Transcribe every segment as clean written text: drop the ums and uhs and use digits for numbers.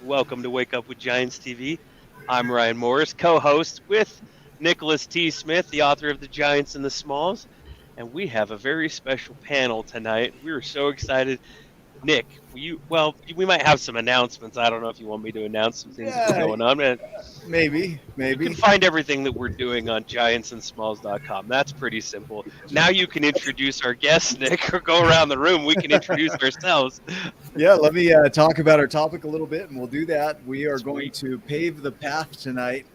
Welcome to Wake Up with Giants TV. I'm Ryan Morris, co host with Nicholas T. Smith, the author of The Giants and the Smalls. And we have a very special panel tonight. We are so excited. Nick, we might have some announcements. I don't know if you want me to announce some things that are Yeah, going on, man. maybe, You can maybe. find everything that we're doing on giantsandsmalls.com. That's pretty simple. Now you can introduce our guests, Nick, or go around the room. We can introduce ourselves. Yeah, let me talk about our topic a little bit, and we'll do that. We are going Sweet. to pave the path tonight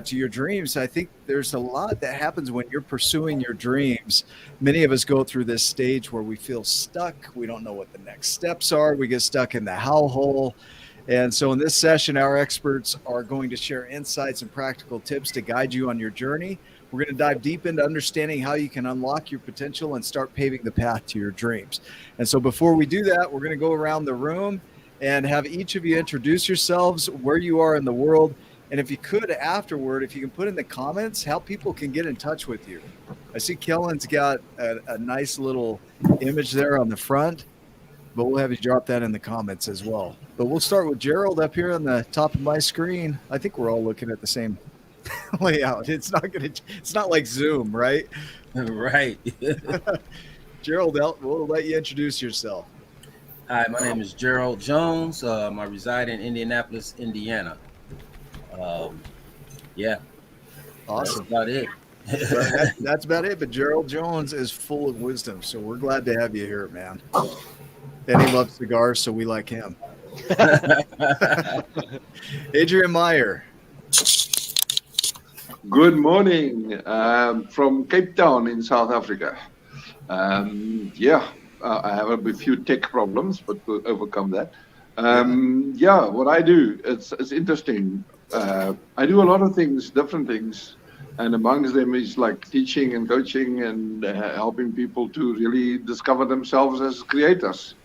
to your dreams. I think there's a lot that happens when you're pursuing your dreams. Many of us go through this stage where we feel stuck. We don't know what the next steps are. We get stuck in the how hole. And so, in this session, our experts are going to share insights and practical tips to guide you on your journey. We're going to dive deep into understanding how you can unlock your potential and start paving the path to your dreams. And so, before we do that, we're going to go around the room and have each of you introduce yourselves, where you are in the world. And if you could, afterward, if you can put in the comments how people can get in touch with you. I see Kellen's got a nice little image there on the front, but we'll have you drop that in the comments as well. But we'll start with Gerald up here on the top of my screen. I think we're all looking at the same layout. It's not like Zoom, right? Right. Gerald, we'll let you introduce yourself. Hi, my name is Gerald Jones. I reside in Indianapolis, Indiana. Yeah, Awesome. that's about it. That's about it. But Gerald Jones is full of wisdom, so we're glad to have you here, man. And he loves cigars, so we like him. Adrian Meyer. Good morning from Cape Town in South Africa. I have a few tech problems, but we'll overcome that. What I do, it's interesting. I do a lot of things, different things, and amongst them is like teaching and coaching and helping people to really discover themselves as creators.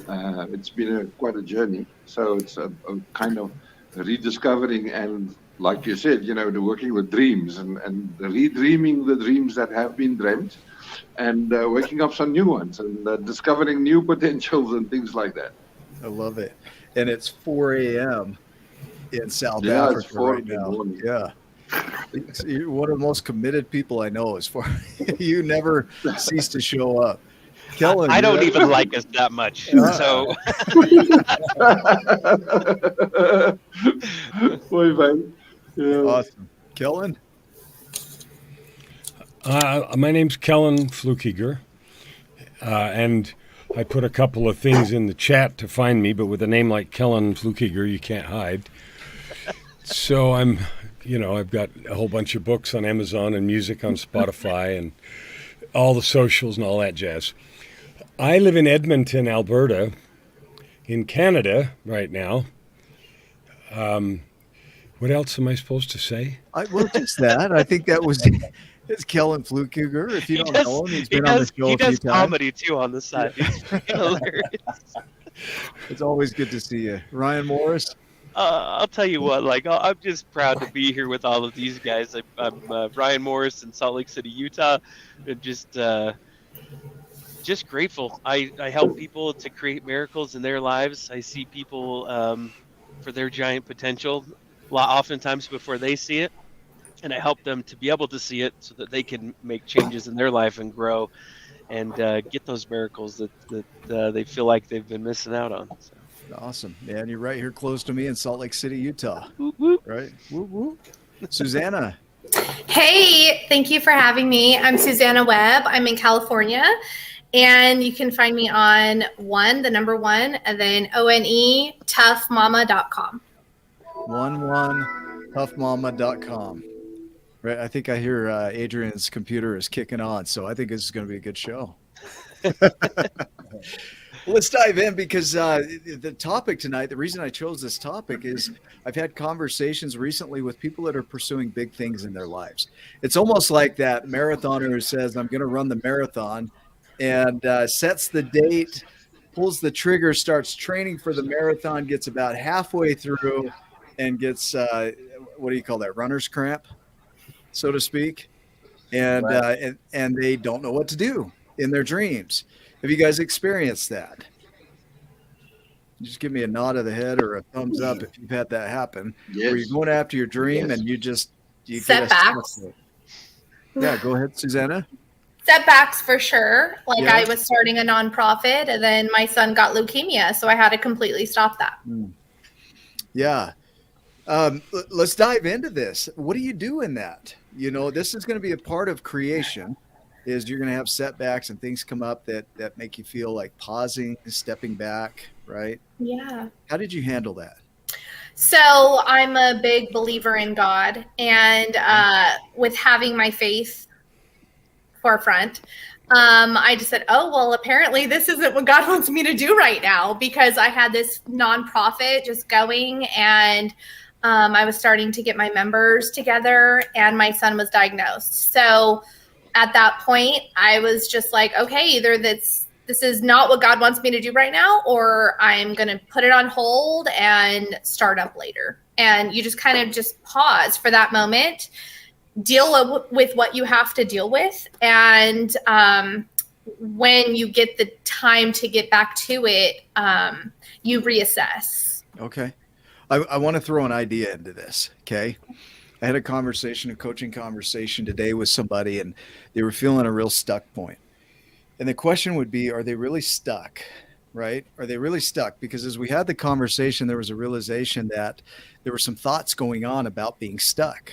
It's been quite a journey, so it's a kind of rediscovering and, like you said, the working with dreams and redreaming the dreams that have been dreamt, and waking up some new ones and discovering new potentials and things like that. I love it. And it's 4 a.m. in South Yeah, it's Africa 4 right in the now. morning. Yeah. You're one of the most committed people I know as far you never cease to show up. Kellen, I don't even like us that much. So Boy, man. Yeah. awesome. Kellen? My name's Kellen Flukiger, and I put a couple of things in the chat to find me, but with a name like Kellen Flukiger, you can't hide. So I've got a whole bunch of books on Amazon and music on Spotify and all the socials and all that jazz. I live in Edmonton, Alberta, in Canada right now. What else am I supposed to say? Well, just that. I think that was it's Kellen Flukiger. If you don't know him, he's been on the show he a few does times. comedy too on the side. He's hilarious. It's always good to see you. Ryan Morris? I'll tell you what, I'm just proud to be here with all of these guys. I'm Ryan Morris in Salt Lake City, Utah, and just grateful. I help people to create miracles in their lives. I see people for their giant potential, oftentimes before they see it, and I help them to be able to see it so that they can make changes in their life and grow and get those miracles that they feel like they've been missing out on. So. Awesome. Yeah, and you're right here close to me in Salt Lake City, Utah. Whoop, whoop. Right? Whoop, whoop. Susanna. Hey, thank you for having me. I'm Susanna Webb. I'm in California. And you can find me on the number one, and then ONE, toughmama.com. 11toughmama.com. Right. I think I hear Adrian's computer is kicking on, so I think this is going to be a good show. Let's dive in because the topic tonight, the reason I chose this topic is I've had conversations recently with people that are pursuing big things in their lives. It's almost like that marathoner who says, I'm going to run the marathon and sets the date, pulls the trigger, starts training for the marathon, gets about halfway through and gets, what do you call that, runner's cramp, so to speak. And, Right. and they don't know what to do in their dreams. Have you guys experienced that? Just give me a nod of the head or a thumbs up if you've had that happen. Yes. Where you're going after your dream Yes. and you get a Setbacks. stuck. Yeah, go ahead, Susanna. Setbacks for sure. Like Yeah. I was starting a nonprofit and then my son got leukemia. So I had to completely stop that. Yeah. Let's dive into this. What do you do in that? You know, this is going to be a part of creation. Is you're going to have setbacks and things come up that make you feel like pausing, stepping back, right? Yeah. How did you handle that? So I'm a big believer in God, and with having my faith forefront, I just said, oh, well, apparently this isn't what God wants me to do right now, because I had this nonprofit just going, and I was starting to get my members together, and my son was diagnosed. So at that point, I was just like, okay, either this is not what God wants me to do right now, or I'm going to put it on hold and start up later. And you just kind of just pause for that moment, deal with what you have to deal with. And when you get the time to get back to it, you reassess. Okay. I want to throw an idea into this. Okay. I had a coaching conversation today with somebody, and they were feeling a real stuck point. And the question would be, are they really stuck? Right? Are they really stuck? Because as we had the conversation, there was a realization that there were some thoughts going on about being stuck.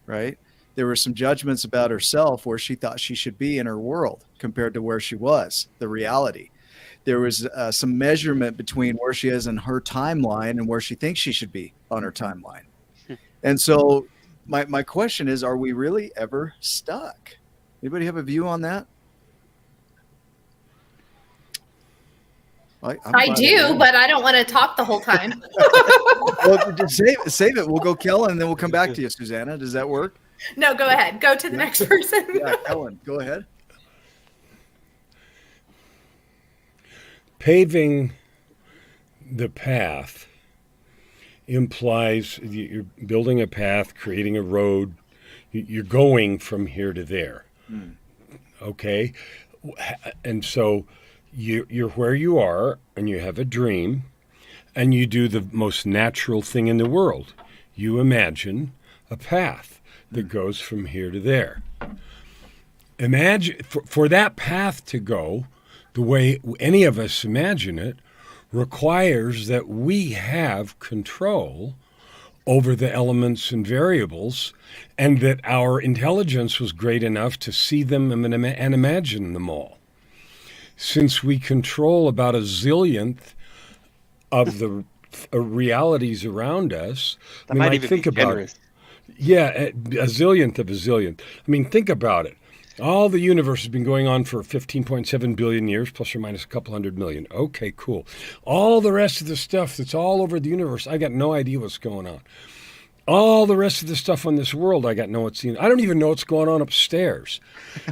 Right? There were some judgments about herself where she thought she should be in her world compared to where she was, the reality. There was some measurement between where she is in her timeline and where she thinks she should be on her timeline. And so my question is, are we really ever stuck? Anybody have a view on that? I do, but I don't want to talk the whole time. Well, just save it. We'll go Kellen, and then we'll come back to you, Susanna. Does that work? No, go ahead. Go to the next person. Yeah, Kellen, go ahead. Paving the path implies you're building a path, creating a road. You're going from here to there. Okay? And so you're where you are, and you have a dream, and you do the most natural thing in the world. You imagine a path that goes from here to there. Imagine for that path to go the way any of us imagine it requires that we have control over the elements and variables, and that our intelligence was great enough to see them and imagine them all. Since we control about a zillionth of the realities around us, That might even think be about generous. it. Yeah, a zillionth of a zillionth. I mean, think about it. All the universe has been going on for 15.7 billion years, plus or minus a couple hundred million. Okay, cool. All the rest of the stuff that's all over the universe, I got no idea what's going on. All the rest of the stuff on this world, I got no what's I don't even know what's going on upstairs.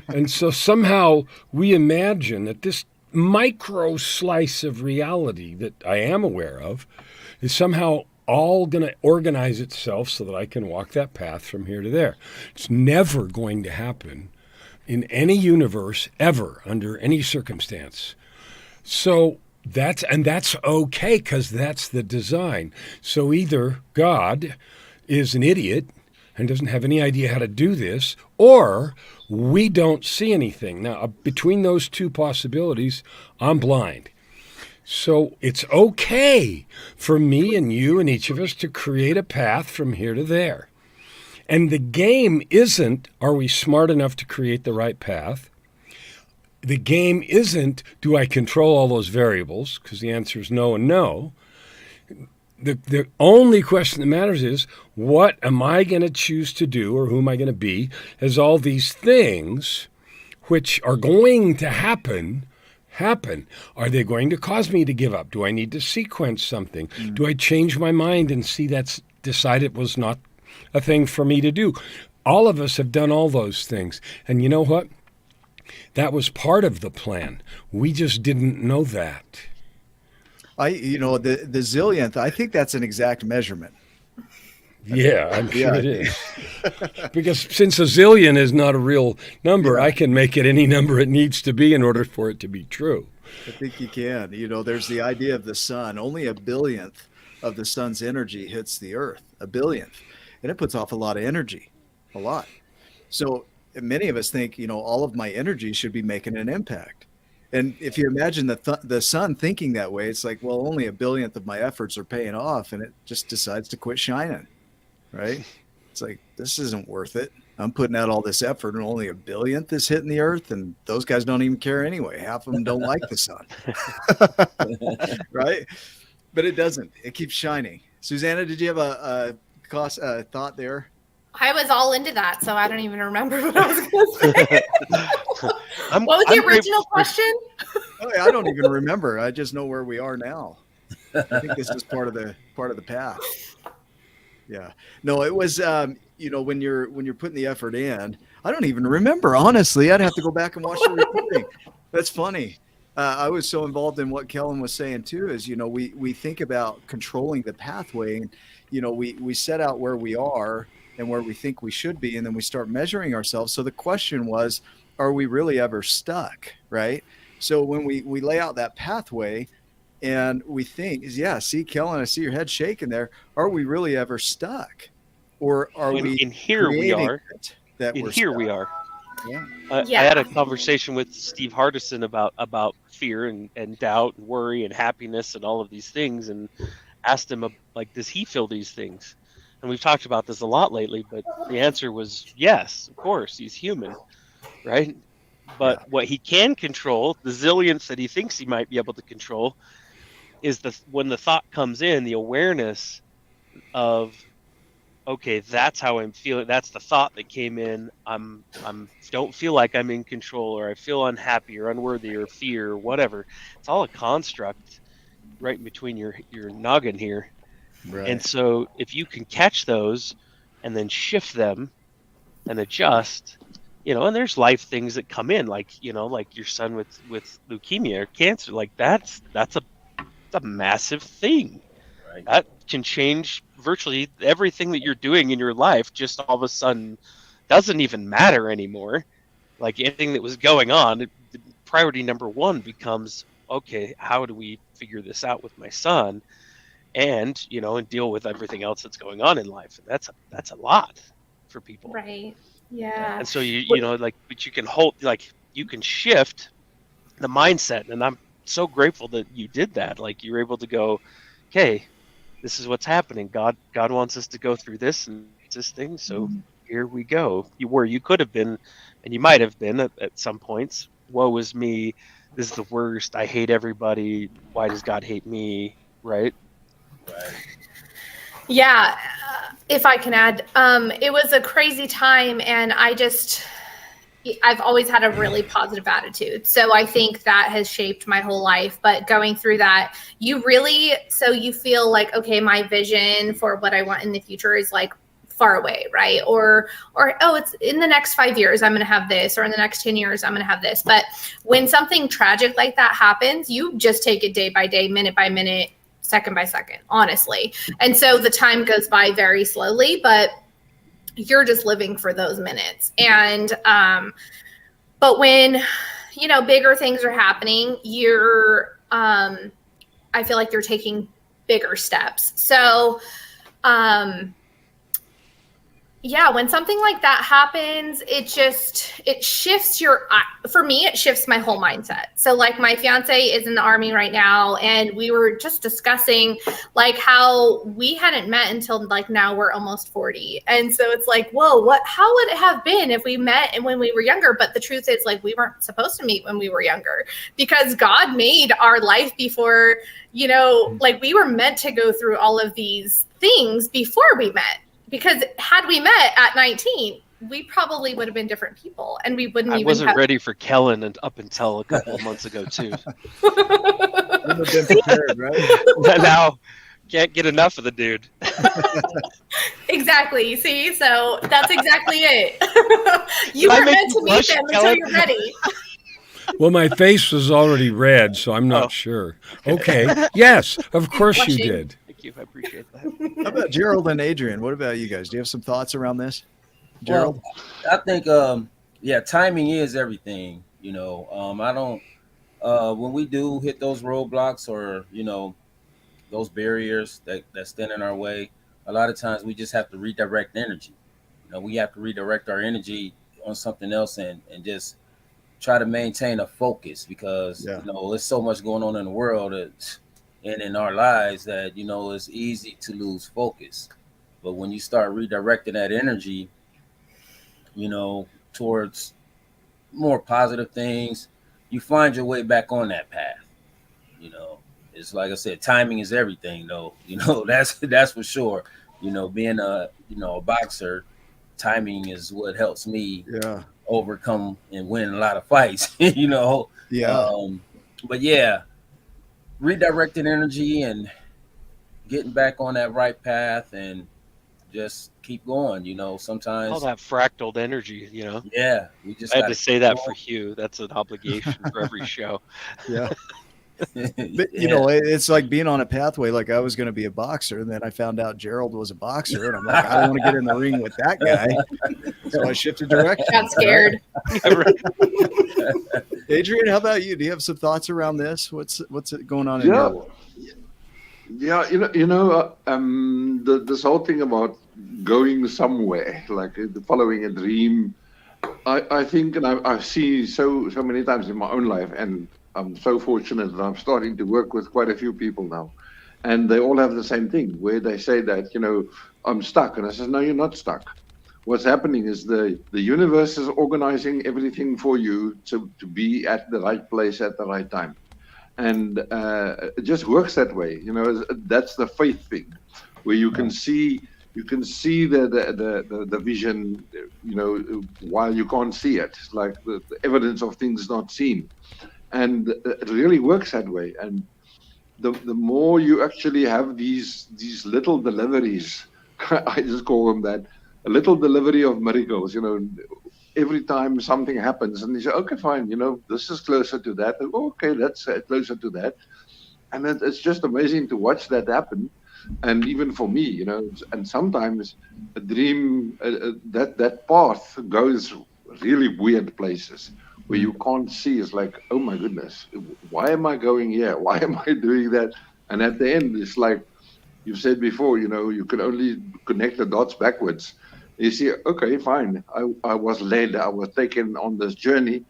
And so somehow we imagine that this micro slice of reality that I am aware of is somehow all going to organize itself so that I can walk that path from here to there. It's never going to happen in any universe ever, under any circumstance. So that's okay, because that's the design. So either God is an idiot and doesn't have any idea how to do this, or we don't see anything. Now, between those two possibilities, I'm blind. So it's okay for me and you and each of us to create a path from here to there. And the game isn't, are we smart enough to create the right path? The game isn't, do I control all those variables? Because the answer is no and no. The only question that matters is, what am I going to choose to do, or who am I going to be, as all these things which are going to happen. Are they going to cause me to give up? Do I need to sequence something? Do I change my mind and see that's decide it was not a thing for me to do? All of us have done all those things. And you know what? That was part of the plan. We just didn't know that. The zillionth, I think that's an exact measurement. Yeah, I'm sure it is. Because since a zillion is not a real number, I can make it any number it needs to be in order for it to be true. I think you can. You know, there's the idea of the sun. Only a billionth of the sun's energy hits the earth, a billionth. And it puts off a lot of energy, a lot. So many of us think, you know, all of my energy should be making an impact. And if you imagine the sun thinking that way, it's like, well, only a billionth of my efforts are paying off, and it just decides to quit shining, right? It's like, this isn't worth it. I'm putting out all this effort, and only a billionth is hitting the earth, and those guys don't even care anyway. Half of them don't like the sun, right? But it doesn't. It keeps shining. Susanna, did you have a thought there? I was all into that, so I don't even remember what I was going to say. What was the original question? Oh, I don't even remember. I just know where we are now. I think this is part of the path. Yeah. No, it was you know, when you're putting the effort in, I don't even remember, honestly. I'd have to go back and watch the recording. That's funny. I was so involved in what Kellen was saying too, is, you know, we think about controlling the pathway, and, you know, we set out where we are and where we think we should be, and then we start measuring ourselves. So the question was, are we really ever stuck, right? So when we lay out that pathway and we think, yeah, see, Kellen, I see your head shaking there. Are we really ever stuck? Or are we in here we are. We are. Yeah. I had a conversation with Steve Hardison about fear and doubt and worry and happiness and all of these things, and asked him, like, does he feel these things? And we've talked about this a lot lately, but the answer was yes, of course, he's human, right? But what he can control, the zillions that he thinks he might be able to control, is when the thought comes in, the awareness of, okay, that's how I'm feeling. That's the thought that came in. I'm don't feel like I'm in control, or I feel unhappy or unworthy or fear or whatever. It's all a construct right in between your noggin here. Right. And so if you can catch those and then shift them and adjust, you know, and there's life things that come in, like, you know, like your son with leukemia or cancer, like that's a massive thing. Right. That can change virtually everything that you're doing in your life. Just all of a sudden doesn't even matter anymore. Like anything that was going on, priority number one becomes, okay, how do we figure this out with my son? And, you know, and deal with everything else that's going on in life. And that's a lot for people. Right. Yeah. And so you know, like, but you can you can shift the mindset. And I'm so grateful that you did that. Like, you were able to go, okay, this is what's happening. God wants us to go through this and this thing. So here we go. You could have been, and you might have been at some points, woe is me. This is the worst. I hate everybody. Why does God hate me? Right. Right. Yeah, if I can add, it was a crazy time, and I've always had a really positive attitude. So I think that has shaped my whole life. But going through that, you feel like, okay, my vision for what I want in the future is like far away, right? Or oh, it's in the next 5 years, I'm going to have this, or in the next 10 years, I'm going to have this. But when something tragic like that happens, you just take it day by day, minute by minute, second by second, honestly. And so the time goes by very slowly, but you're just living for those minutes. And, but when, you know, bigger things are happening, I feel like you're taking bigger steps. So, yeah, when something like that happens, it shifts for me, it shifts my whole mindset. So like my fiance is in the Army right now, and we were just discussing like how we hadn't met until like now we're almost 40. And so it's like, whoa, how would it have been if we met when we were younger? But the truth is, like, we weren't supposed to meet when we were younger, because God made our life before, you know, like we were meant to go through all of these things before we met. Because had we met at 19, we probably would have been different people, and we wouldn't. I wasn't ready for Kellen up until a couple of months ago too. Wouldn't have been prepared, right? Now can't get enough of the dude. Exactly. See, so that's exactly it. You weren't meant to meet them until you're ready. Well, my face was already red, so I'm not sure. Okay. Yes, of course you did. Thank you. I appreciate that. How about Gerald and Adrian? What about you guys? Do you have some thoughts around this? Gerald? Well, I think, timing is everything. You know, when we do hit those roadblocks or, those barriers that stand in our way, a lot of times we just have to redirect energy. We have to redirect our energy on something else and just try to maintain a focus because, there's so much going on in the world and in our lives that, it's easy to lose focus. But when you start redirecting that energy, towards more positive things, you find your way back on that path. It's like I said, timing is everything though. That's for sure. Being a boxer, timing is what helps me overcome and win a lot of fights. But yeah, redirecting energy and getting back on that right path and just keep going. Sometimes all that fractaled energy. Yeah, we just I had to say that for Hugh. That's an obligation for every show. Yeah. But it's like being on a pathway. Like I was going to be a boxer, and then I found out Gerald was a boxer, and I'm like, I don't want to get in the ring with that guy. So I shifted direction. Got scared. Adrian, how about you? Do you have some thoughts around this? What's going on in Yeah. your world? Yeah, this whole thing about going somewhere, like following a dream. I think, and I've seen so many times in my own life, and I'm so fortunate that I'm starting to work with quite a few people now, and they all have the same thing where they say that, I'm stuck, and I said, no, you're not stuck. What's happening is the universe is organizing everything for you to be at the right place at the right time. And it just works that way. That's the faith thing, where you can see the vision, while you can't see it. It's like the evidence of things not seen, and it really works that way. And the more you actually have these little deliveries, I just call them that, a little delivery of miracles. Every time something happens and you say, okay, fine, this is closer to that. Okay, that's closer to that. And it's just amazing to watch that happen. And even for me, and sometimes a dream, that path goes really weird places where you can't see. It's like, oh my goodness, why am I going here? Why am I doing that? And at the end, it's like you've said before, you can only connect the dots backwards. You see, okay, fine. I was led, I was taken on this journey,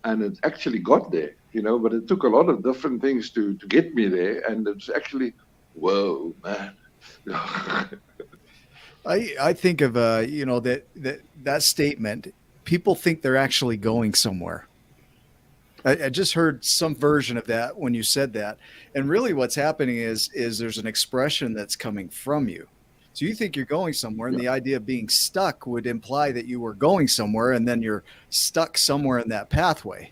and it actually got there, but it took a lot of different things to get me there. And it's actually, whoa, man. I think of, that statement, people think they're actually going somewhere. I just heard some version of that when you said that. And really what's happening is there's an expression that's coming from you. So you think you're going somewhere, and the idea of being stuck would imply that you were going somewhere, and then you're stuck somewhere in that pathway.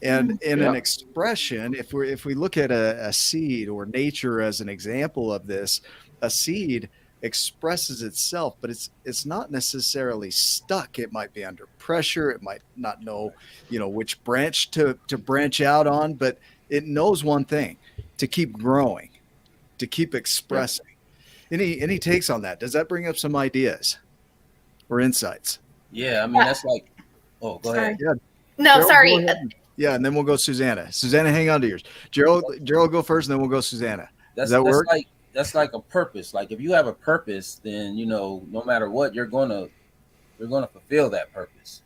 And in an expression, if we look at a seed or nature as an example of this, a seed expresses itself, but it's not necessarily stuck. It might be under pressure. It might not know, which branch to branch out on, but it knows one thing: to keep growing, to keep expressing. Any takes on that? Does that bring up some ideas or insights? Yeah, I mean, that's like, go ahead. Yeah. No, Gerald, sorry. go ahead. Yeah, and then we'll go Susanna. Susanna, hang on to yours. Gerald, go first, and then we'll go Susanna. Does that work? That's like a purpose. Like if you have a purpose, then no matter what, you're gonna fulfill that purpose.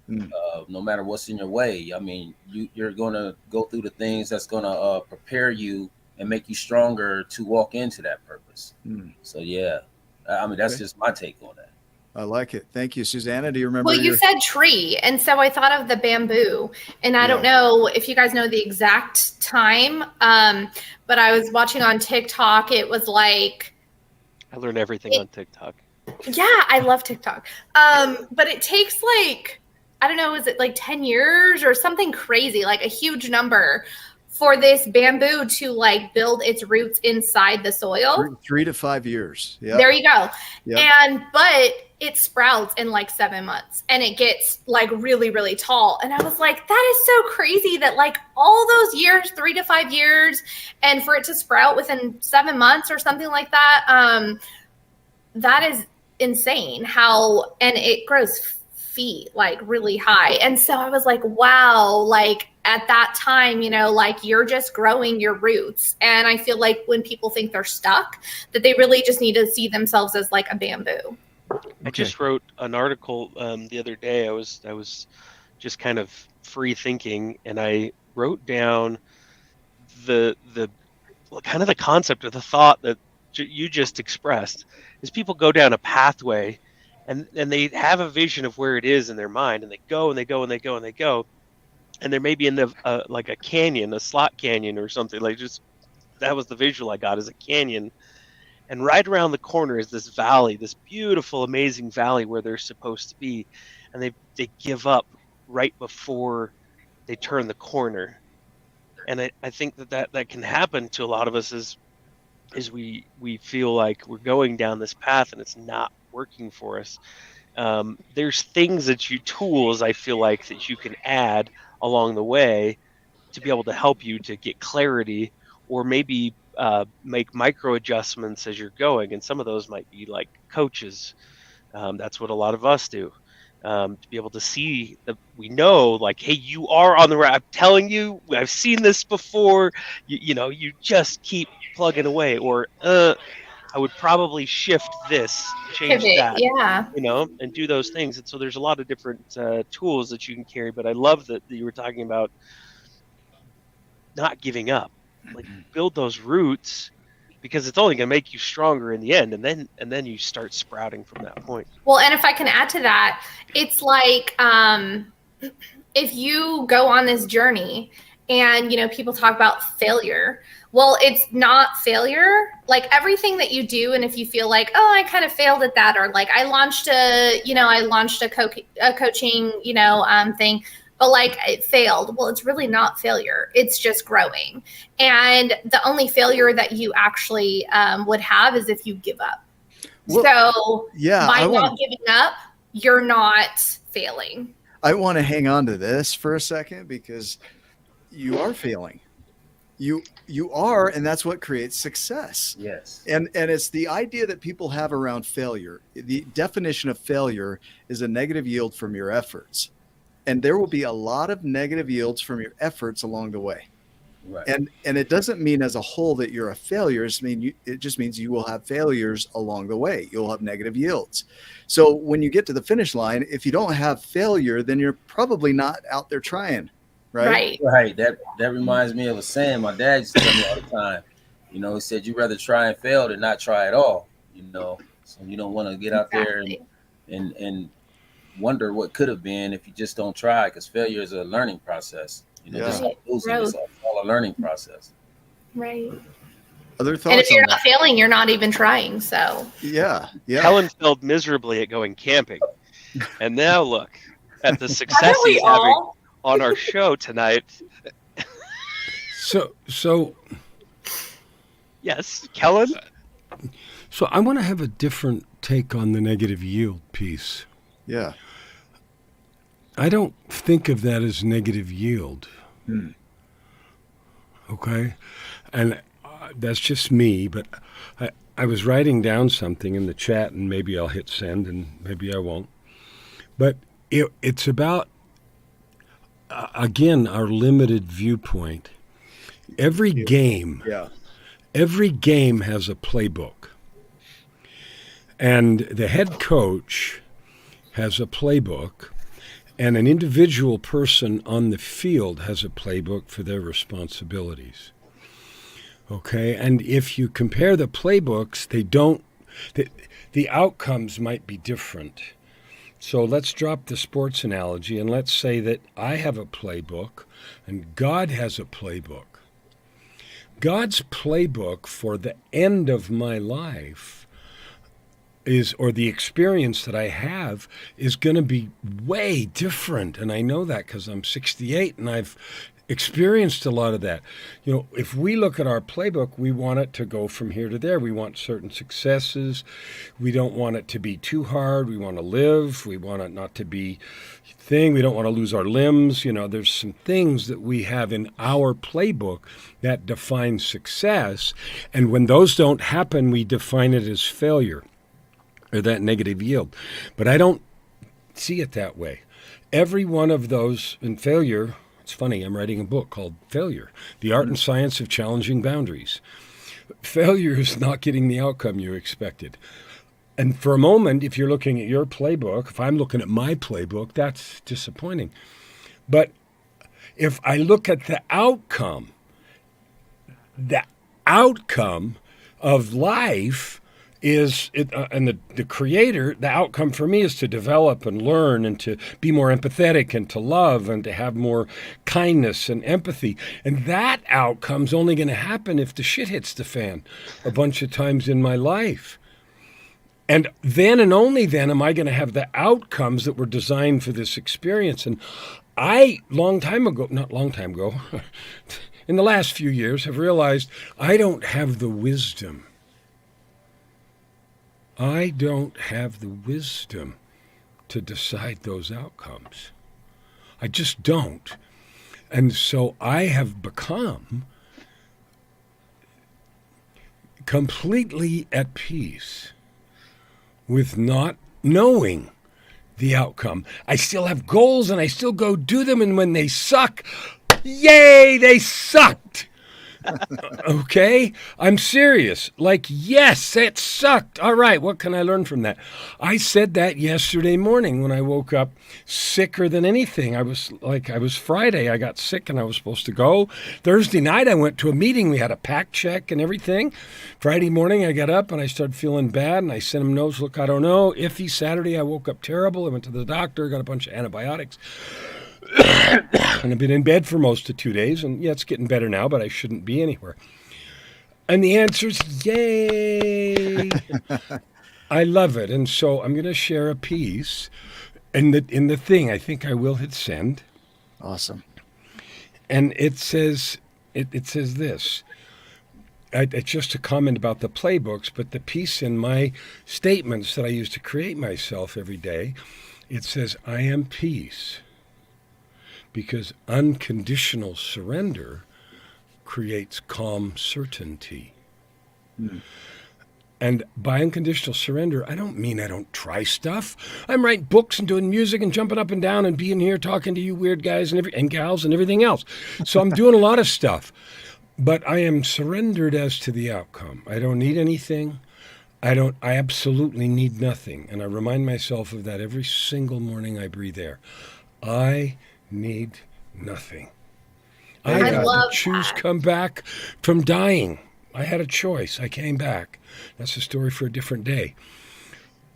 No matter what's in your way. I mean, you're gonna go through the things that's gonna prepare you and make you stronger to walk into that purpose. So yeah, I mean that's just my take on that. I like it. Thank you, Susanna. Do you remember? Well, you said tree, and so I thought of the bamboo, and I don't know if you guys know the exact time, but I was watching on TikTok. It was like, I learned everything on TikTok. Yeah, I love TikTok. But it takes like, I don't know, is it like 10 years or something crazy, like a huge number, for this bamboo to like build its roots inside the soil. 3 to 5 years. Yeah. There you go. Yep. But it sprouts in like 7 months and it gets like really, really tall. And I was like, that is so crazy that like all those years, 3 to 5 years, and for it to sprout within 7 months or something like that. That is insane and it grows feet like really high. And so I was like, wow, like at that time, like you're just growing your roots. And I feel like when people think they're stuck, that they really just need to see themselves as like a bamboo. I just wrote an article the other day. I was just kind of free thinking, and I wrote down the kind of the concept or the thought that you just expressed is people go down a pathway and they have a vision of where it is in their mind, and they go and they go and they go and they go, and they're maybe in the like a canyon, a slot canyon or something. Like, just that was the visual I got, as a canyon, and right around the corner is this valley, this beautiful, amazing valley where they're supposed to be, and they give up right before they turn the corner. And I think that can happen to a lot of us is we feel like we're going down this path and it's not working for us. There's things tools I feel like that you can add along the way to be able to help you to get clarity, or maybe make micro adjustments as you're going. And some of those might be like coaches. That's what a lot of us do. To be able to see that we know, like, hey, you are on the right. I'm telling you, I've seen this before. You just keep plugging away. Or I would probably shift this, change Pivot, that, yeah. and do those things. And so there's a lot of different tools that you can carry. But I love that you were talking about not giving up. Like, build those roots, because it's only going to make you stronger in the end, and then you start sprouting from that point. Well, and if I can add to that, it's like if you go on this journey and, people talk about failure. Well, it's not failure. Like, everything that you do, and if you feel like, oh, I kind of failed at that, or like I launched a coaching, thing, but like it failed. Well, it's really not failure. It's just growing. And the only failure that you actually would have is if you give up. Well, by not giving up, you're not failing. I want to hang on to this for a second, because you are failing. You are, and that's what creates success. Yes. And it's the idea that people have around failure. The definition of failure is a negative yield from your efforts. And there will be a lot of negative yields from your efforts along the way. Right. And it doesn't mean as a whole that you're a failure. It just means you will have failures along the way. You'll have negative yields. So when you get to the finish line, if you don't have failure, then you're probably not out there trying. Right. That reminds me of a saying my dad used to tell me all the time. He said, you'd rather try and fail than not try at all. So you don't want to get out there and wonder what could have been if you just don't try, because failure is a learning process. Just like losing, it's all a learning process. Right. Other thoughts? And if you're not failing, you're not even trying. So yeah. Helen failed miserably at going camping, and now look at the success he's having on our show tonight. So yes, Kellen. So I want to have a different take on the negative yield piece. Yeah. I don't think of that as negative yield. Okay. And that's just me, but I was writing down something in the chat, and maybe I'll hit send and maybe I won't. But it's about, again, our limited viewpoint. Every game has a playbook. And the head coach has a playbook, and an individual person on the field has a playbook for their responsibilities. Okay, and if you compare the playbooks, the outcomes might be different. So let's drop the sports analogy, and let's say that I have a playbook and God has a playbook. God's playbook for the end of my life or the experience that I have is going to be way different. And I know that because I'm 68 and I've experienced a lot of that. If we look at our playbook, we want it to go from here to there. We want certain successes. We don't want it to be too hard. We want to live. We want it not to be thing. We don't want to lose our limbs. There's some things that we have in our playbook that define success. And when those don't happen, we define it as failure, or that negative yield. But I don't see it that way. Every one of those in failure, It's funny, I'm writing a book called Failure, The Art and Science of Challenging Boundaries. Failure is not getting the outcome you expected. And for a moment, if you're looking at your playbook, if I'm looking at my playbook, that's disappointing. But if I look at the outcome of life is, and the creator, the outcome for me is to develop and learn and to be more empathetic and to love and to have more kindness and empathy. And that outcome's only going to happen if the shit hits the fan a bunch of times in my life. And then and only then am I going to have the outcomes that were designed for this experience. And I, not long time ago, in the last few years, have realized I don't have the wisdom. I don't have the wisdom to decide those outcomes. I just don't. And so I have become completely at peace with not knowing the outcome. I still have goals and I still go do them, and when they suck, yay, they sucked. Okay? I'm serious. Like, yes, it sucked. All right, what can I learn from that? I said that yesterday morning when I woke up sicker than anything. I was Friday, I got sick and I was supposed to go. Thursday night, I went to a meeting. We had a pack check and everything. Friday morning, I got up and I started feeling bad, and I sent him notes. Look, I don't know. Iffy. Saturday, I woke up terrible. I went to the doctor, got a bunch of antibiotics. And I've been in bed for most of 2 days, and yeah, it's getting better now, but I shouldn't be anywhere. And the answer is yay. I love it. And so I'm going to share a piece in the thing. I think I will hit send. Awesome. And it says this. It's just a comment about the playbooks, but the piece in my statements that I use to create myself every day, it says, I am peace. Because unconditional surrender creates calm certainty. Mm. And by unconditional surrender, I don't mean I don't try stuff. I'm writing books and doing music and jumping up and down and being here talking to you weird guys and gals and everything else. So I'm doing a lot of stuff. But I am surrendered as to the outcome. I don't need anything. I absolutely need nothing. And I remind myself of that every single morning I breathe air. I need nothing. I got to choose come back from dying. I had a choice. I came back. That's a story for a different day.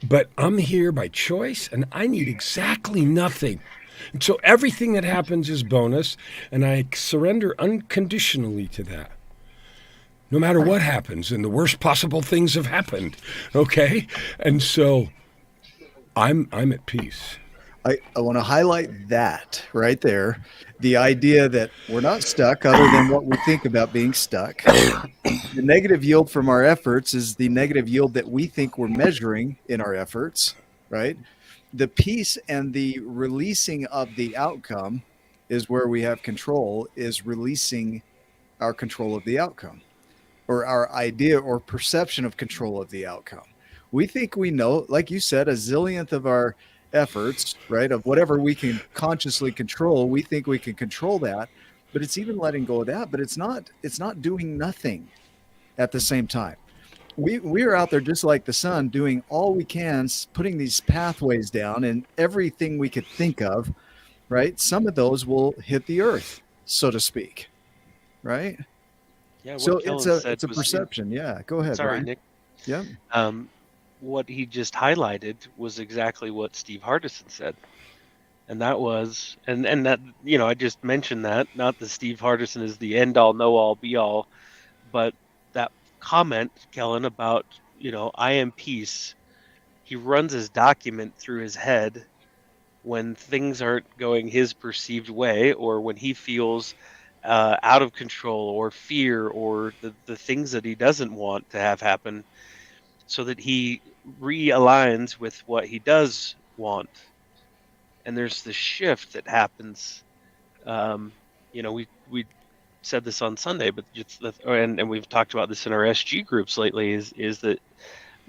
But I'm here by choice, and I need exactly nothing. And so everything that happens is bonus, and I surrender unconditionally to that. No matter what happens, and the worst possible things have happened. Okay? And so I'm at peace. I want to highlight that right there. The idea that we're not stuck other than what we think about being stuck. The negative yield from our efforts is the negative yield that we think we're measuring in our efforts, right? The peace and the releasing of the outcome is where we have control, is releasing our control of the outcome, or our idea or perception of control of the outcome. We think we know, like you said, a zillionth of our efforts, right, of whatever we can consciously control, we think we can control that, but it's even letting go of that, but it's not doing nothing at the same time. We are out there just like the sun, doing all we can, putting these pathways down, and everything we could think of, right, some of those will hit the earth, so to speak, right? Yeah, so it's a perception. Yeah, go ahead. Sorry, Brian. Nick. Yeah. What he just highlighted was exactly what Steve Hardison said. And that was, and that, I just mentioned that, not that Steve Hardison is the end all, know all, be all, but that comment, Kellen, about, I am peace. He runs his document through his head when things aren't going his perceived way, or when he feels out of control, or fear, or the things that he doesn't want to have happen, so that he realigns with what he does want. And there's this shift that happens. We said this on Sunday, but and we've talked about this in our SG groups lately, is that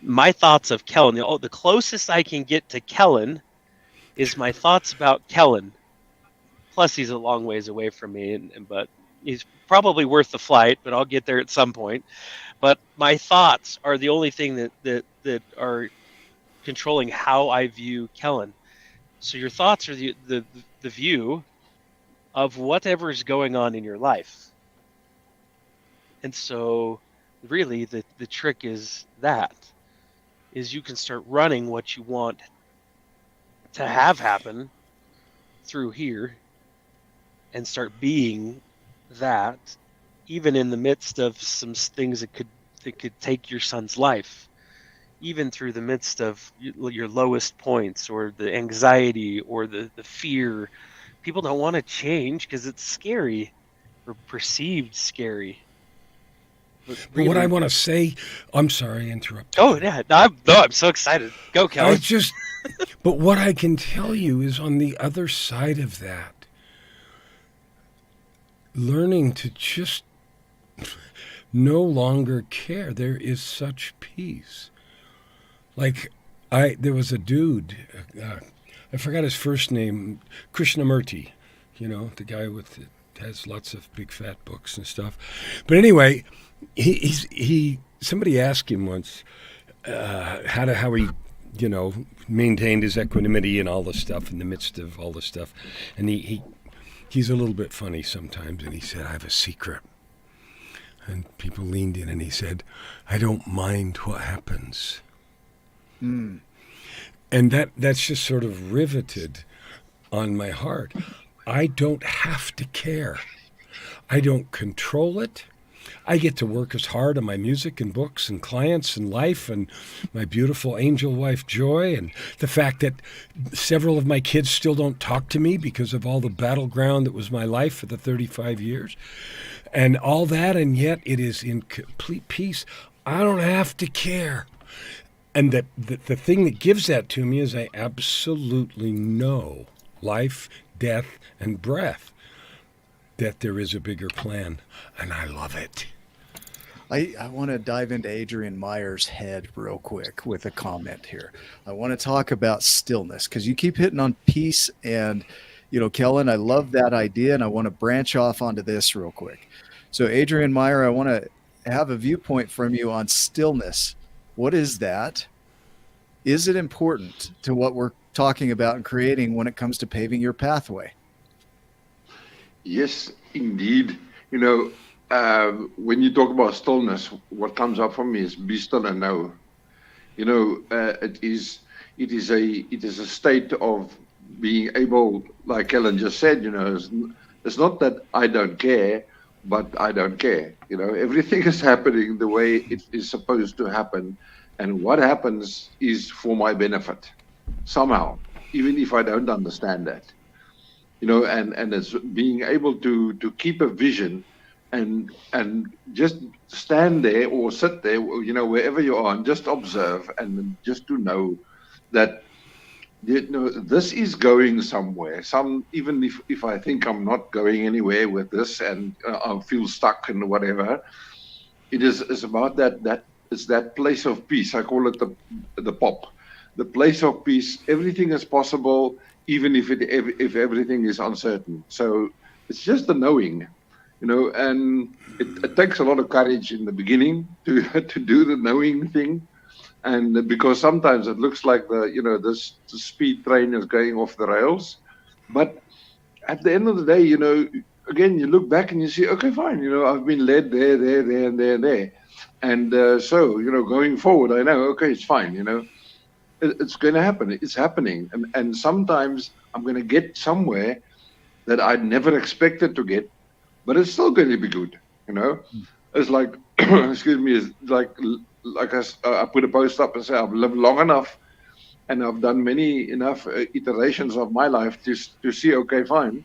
my thoughts of Kellen, the closest I can get to Kellen is my thoughts about Kellen. Plus, he's a long ways away from me, but he's probably worth the flight. But I'll get there at some point. But my thoughts are the only thing that are controlling how I view Kellen. So your thoughts are the view of whatever is going on in your life. And so really the trick is you can start running what you want to have happen through here and start being that, even in the midst of some things that could take your son's life, even through the midst of your lowest points or the anxiety or the fear. People don't want to change because it's scary or perceived scary. But what I want to say, I'm sorry, I interrupted. Oh yeah, I'm so excited. Go, Kelly. But what I can tell you is on the other side of that, learning to just no longer care. There is such peace. Like there was a dude, I forgot his first name, Krishnamurti, the guy has lots of big fat books and stuff. But anyway, somebody asked him once how he maintained his equanimity and all the stuff in the midst of all the stuff, and he's a little bit funny sometimes, and he said, I have a secret. And people leaned in and he said, I don't mind what happens. And that's just sort of riveted on my heart. I don't have to care. I don't control it. I get to work as hard on my music and books and clients and life and my beautiful angel wife, Joy, and the fact that several of my kids still don't talk to me because of all the battleground that was my life for the 35 years and all that, and yet it is in complete peace. I don't have to care. And the thing that gives that to me is I absolutely know life, death, and breath, that there is a bigger plan, and I love it. I want to dive into Adrian Meyer's head real quick with a comment here. I want to talk about stillness because you keep hitting on peace, and Kellen, I love that idea, and I want to branch off onto this real quick. So Adrian Meyer, I want to have a viewpoint from you on stillness. What is that? Is it important to what we're talking about and creating when it comes to paving your pathway? Yes, indeed. When you talk about stillness, what comes up for me is be still and know. It is a state of being able, like Ellen just said. It's not that I don't care, but I don't care. Everything is happening the way it is supposed to happen, and what happens is for my benefit somehow, even if I don't understand that. And it's being able to keep a vision and just stand there or sit there, wherever you are, and just observe and just to know that this is going somewhere. Even if I think I'm not going anywhere with this and I feel stuck and whatever, it's about that it's that place of peace. I call it the POP, the place of peace. Everything is possible, even if everything is uncertain. So it's just the knowing, and it takes a lot of courage in the beginning to do the knowing thing. And because sometimes it looks like the speed train is going off the rails, but at the end of the day, again, you look back and you see, okay, fine, I've been led there, and there. And so, going forward, I know, okay, it's fine, it's going to happen. It's happening. And sometimes I'm going to get somewhere that I never expected to get, but it's still going to be good, It's like, excuse me, it's like I put a post up and say, I've lived long enough and I've done many enough iterations of my life to see, okay, fine.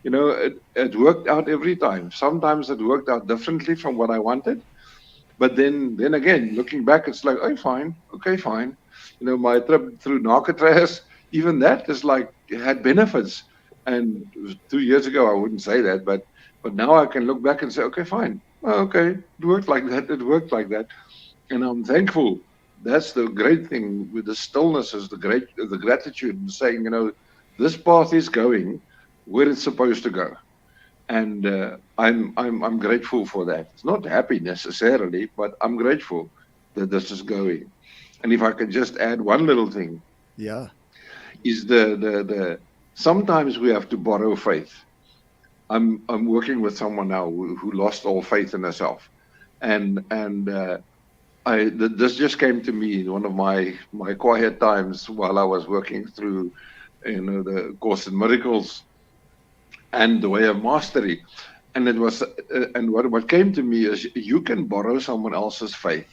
It worked out every time. Sometimes it worked out differently from what I wanted. But then again, looking back, it's like, oh, fine. Okay, fine. My trip through Narcotraz, even that is like, it had benefits. And 2 years ago, I wouldn't say that, but now I can look back and say, okay, fine. Oh, okay, it worked like that. And I'm thankful. That's the great thing with the stillness, is the gratitude and saying, this path is going, where it's supposed to go. And I'm grateful for that. It's not happy necessarily, but I'm grateful that this is going. And if I could just add one little thing, Yeah. is the sometimes we have to borrow faith. I'm working with someone now who lost all faith in herself, and this just came to me in one of my quiet times while I was working through, the Course in Miracles and the Way of Mastery, and it was and what came to me is you can borrow someone else's faith.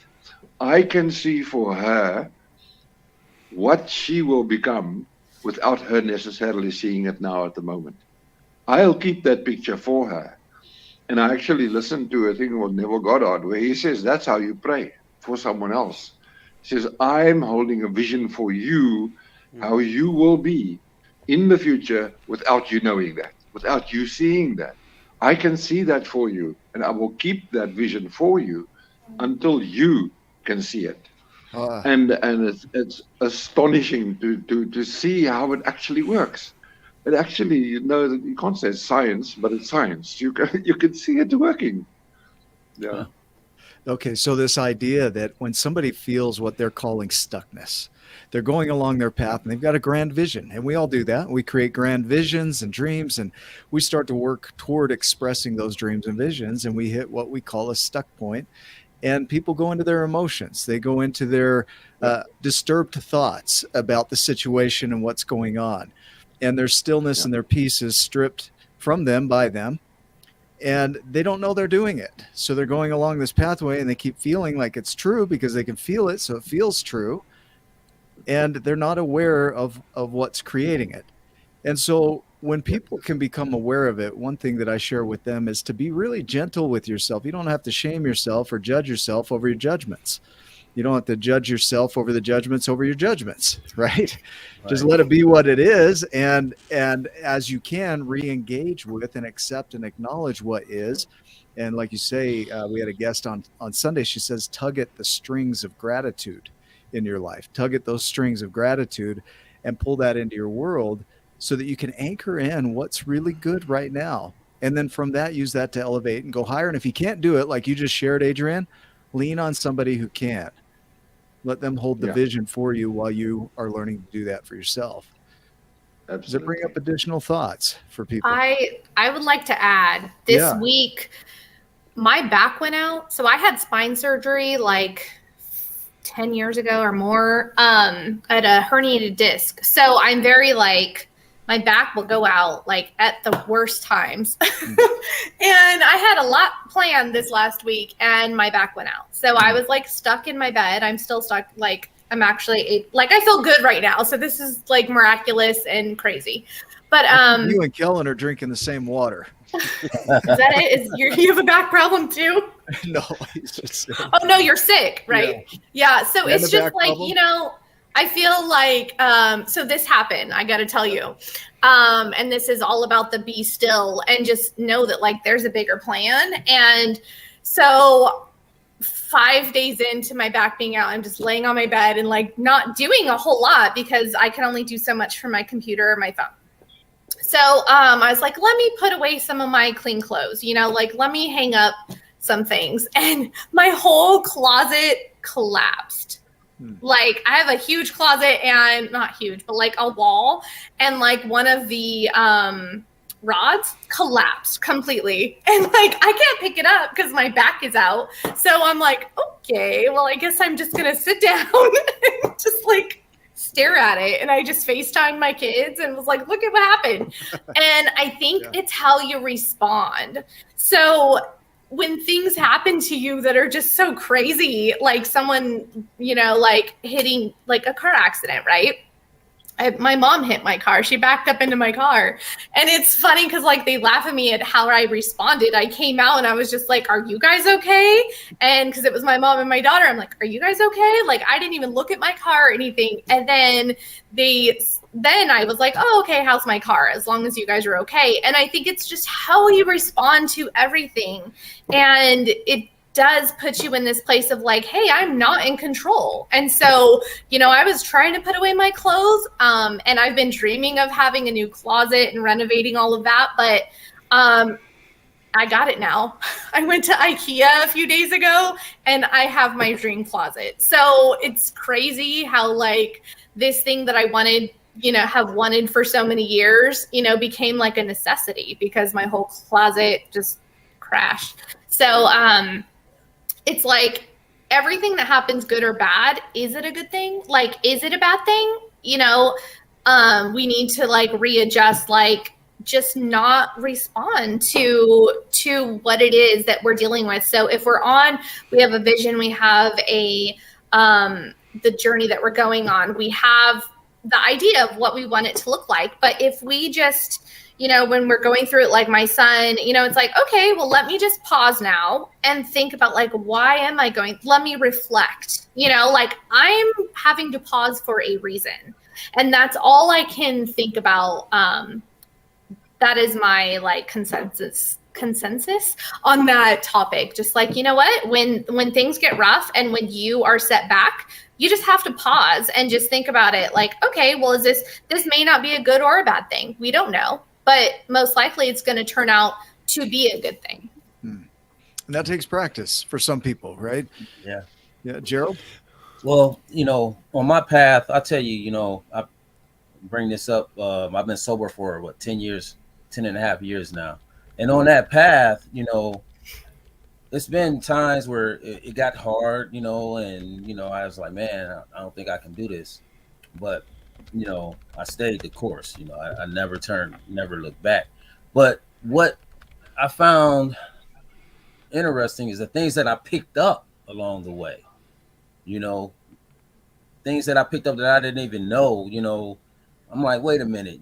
I can see for her what she will become without her necessarily seeing it now at the moment. I'll keep that picture for her. And I actually listened to a thing called Neville Goddard where he says that's how you pray for someone else. He says, I'm holding a vision for you, how you will be in the future without you knowing that, without you seeing that. I can see that for you, and I will keep that vision for you until you can see it. And it's astonishing to see how it actually works. It actually, you can't say it's science, but it's science. You can see it working. Yeah. Okay, so this idea that when somebody feels what they're calling stuckness, they're going along their path and they've got a grand vision, and we all do that. We create grand visions and dreams, and we start to work toward expressing those dreams and visions, and we hit what we call a stuck point. And people go into their emotions. They go into their disturbed thoughts about the situation and what's going on. And their stillness and their peace is stripped from them by them. And they don't know they're doing it. So they're going along this pathway and they keep feeling like it's true because they can feel it. So it feels true. And they're not aware of what's creating it. And so when people can become aware of it, one thing that I share with them is to be really gentle with yourself. You don't have to shame yourself or judge yourself over your judgments. You don't have to judge yourself over the judgments over your judgments, right? Just let it be what it is. And as you can, re-engage with and accept and acknowledge what is. And like you say, we had a guest on Sunday. She says, tug at the strings of gratitude in your life. Tug at those strings of gratitude and pull that into your world so that you can anchor in what's really good right now. And then from that, use that to elevate and go higher. And if you can't do it, like you just shared, Adrian, lean on somebody who can. Let them hold the vision for you while you are learning to do that for yourself. Absolutely. Does it bring up additional thoughts for people? I would like to add this week, my back went out. So I had spine surgery like 10 years ago or more. I had a herniated disc. So I'm very my back will go out at the worst times. And I had a lot planned this last week and my back went out. So I was stuck in my bed. I'm still stuck. I'm actually I feel good right now. So this is miraculous and crazy. But you and Kellen are drinking the same water. Is that it? You have a back problem too? No, he's just sick. Oh no, you're sick, right? Yeah. So it's just I feel so this happened, I got to tell you. And this is all about the be still and just know that there's a bigger plan. And so 5 days into my back being out, I'm just laying on my bed and not doing a whole lot because I can only do so much from my computer or my phone. So I was let me put away some of my clean clothes, let me hang up some things. And my whole closet collapsed. I have a huge closet and not huge, but a wall, and one of the rods collapsed completely. And I can't pick it up because my back is out. So I'm okay, well, I guess I'm just going to sit down and just stare at it. And I just FaceTimed my kids and was look at what happened. And I think it's how you respond. So when things happen to you that are just so crazy, someone, hitting a car accident, right? My mom hit my car. She backed up into my car. And it's funny because they laugh at me at how I responded. I came out and I was just are you guys okay? And because it was my mom and my daughter, I'm are you guys okay? I didn't even look at my car or anything. And then I was oh, okay, how's my car? As long as you guys are okay. And I think it's just how you respond to everything. And does put you in this place of like, hey, I'm not in control. And so, I was trying to put away my clothes, and I've been dreaming of having a new closet and renovating all of that. But I got it now. I went to IKEA a few days ago and I have my dream closet. So it's crazy how like this thing that I wanted, have wanted for so many years, became like a necessity because my whole closet just crashed. So it's like everything that happens, good or bad, is it a good thing? Like, is it a bad thing? We need to like readjust, like just not respond to what it is that we're dealing with. So if we have a vision, we have the journey that we're going on, we have the idea of what we want it to look like. But if we just, when we're going through it, like my son, it's like, okay, well, let me just pause now and think about like, why am I let me reflect, like I'm having to pause for a reason. And that's all I can think about. That is my like consensus on that topic. Just like, what, when things get rough and when you are set back, you just have to pause and just think about it. Like, okay, well, this may not be a good or a bad thing. We don't know, but most likely it's going to turn out to be a good thing. And that takes practice for some people, right? Yeah. Yeah. Gerald? Well, on my path, I'll tell you, I bring this up. I've been sober for 10 years, 10 and a half years now. And on that path, it's been times where it got hard, and, I was like, man, I don't think I can do this. But, I stayed the course, I never looked back. But what I found interesting is the things that I picked up along the way, things that I picked up that I didn't even know, I'm like, wait a minute,